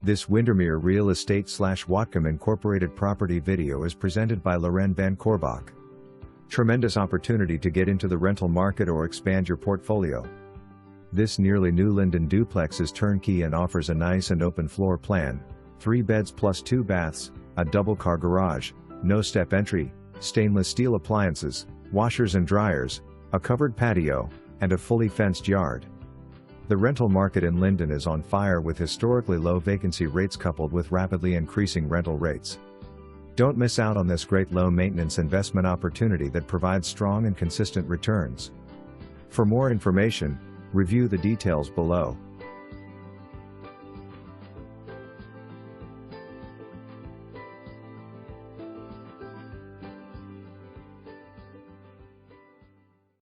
This Windermere Real Estate / Whatcom Incorporated property video is presented by Loren VanCorbach. Tremendous opportunity to get into the rental market or expand your portfolio. This nearly new Lynden duplex is turnkey and offers a nice and open floor plan, 3 beds plus 2 baths, a double-car garage, no step entry, stainless steel appliances, washers and dryers, a covered patio, and a fully fenced yard. The rental market in Lynden is on fire with historically low vacancy rates coupled with rapidly increasing rental rates. Don't miss out on this great low-maintenance investment opportunity that provides strong and consistent returns. For more information, review the details below.